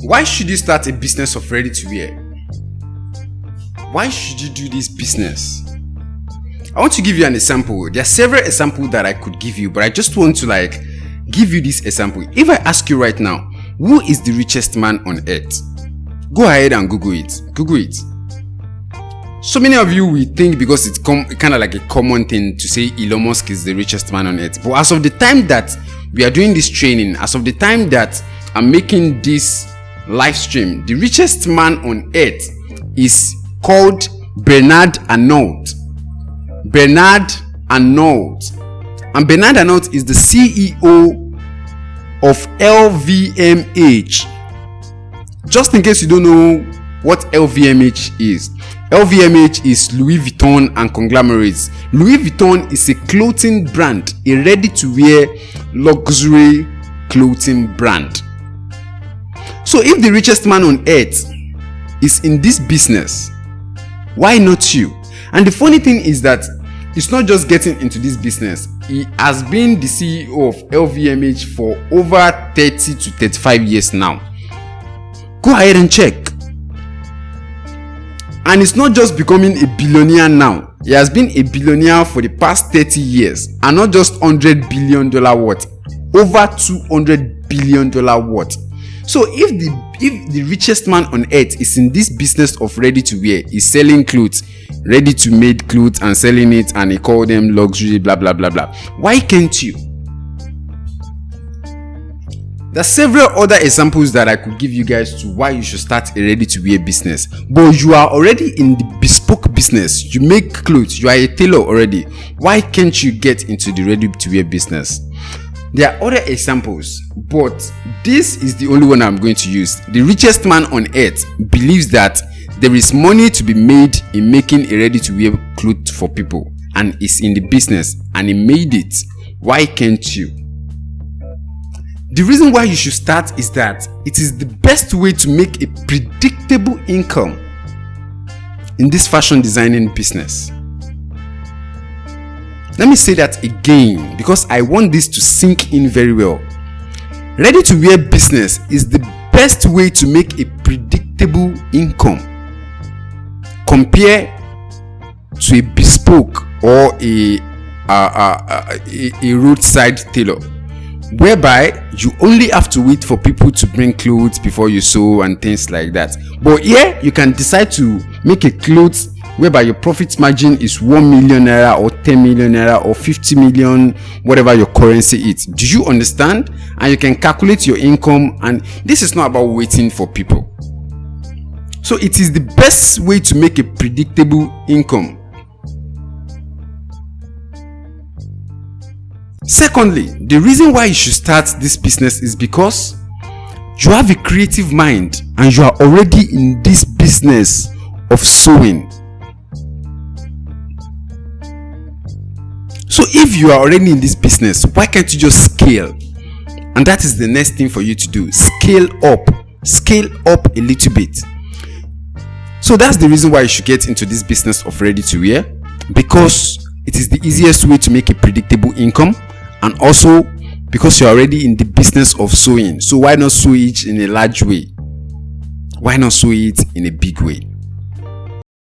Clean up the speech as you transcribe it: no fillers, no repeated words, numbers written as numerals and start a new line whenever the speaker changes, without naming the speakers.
Why should you start a business of ready to wear? Why should you do this business? I want to give you an example. There are several examples that I could give you, but I just want to give you this example. If I ask you right now, who is the richest man on earth? Go ahead and Google it. Google it. So many of you will think, because it's kind of like a common thing to say Elon Musk is the richest man on earth. But as of the time that we are doing this training, as of the time that I'm making this live stream, the richest man on earth is called Bernard Arnault. Bernard Arnault. And Bernard Arnault is the CEO of LVMH. Just in case you don't know what LVMH is. LVMH is Louis Vuitton and conglomerates. Louis Vuitton is a clothing brand, a ready-to-wear luxury clothing brand. So if the richest man on earth is in this business, why not you? And the funny thing is that it's not just getting into this business. He has been the CEO of LVMH for over 30 to 35 years now. Go ahead and check. And it's not just becoming a billionaire now. He has been a billionaire for the past 30 years. And not just $100 billion worth. Over $200 billion worth. So if the richest man on earth is in this business of ready to wear, is selling clothes, ready to made clothes and selling it, and he call them luxury, blah blah blah blah, why can't you? There are several other examples that I could give you guys to why you should start a ready to wear business. But you are already in the bespoke business. You make clothes. You are a tailor already. Why can't you get into the ready to wear business? There are other examples, but this is the only one I'm going to use. The richest man on earth believes that there is money to be made in making a ready to wear clothes for people, and is in the business, and he made it. Why can't you? The reason why you should start is that it is the best way to make a predictable income in this fashion designing business. Let me say that again, because I want this to sink in very well. Ready to wear business is the best way to make a predictable income compared to a bespoke or a roadside tailor, whereby you only have to wait for people to bring clothes before you sew and things like that. But here you can decide to make a clothes whereby your profit margin is 1 million naira or 10 million naira or 50 million, whatever your currency is. Do you understand? And you can calculate your income, and this is not about waiting for people. So it is the best way to make a predictable income. Secondly, the reason why you should start this business is because you have a creative mind and you are already in this business of sewing. So if you are already in this business, why can't you just scale? And that is the next thing for you to do. Scale up a little bit. So that's the reason why you should get into this business of ready to wear, because it is the easiest way to make a predictable income, and also because you're already in the business of sewing. So why not sew it in a large way? Why not sew it in a big way?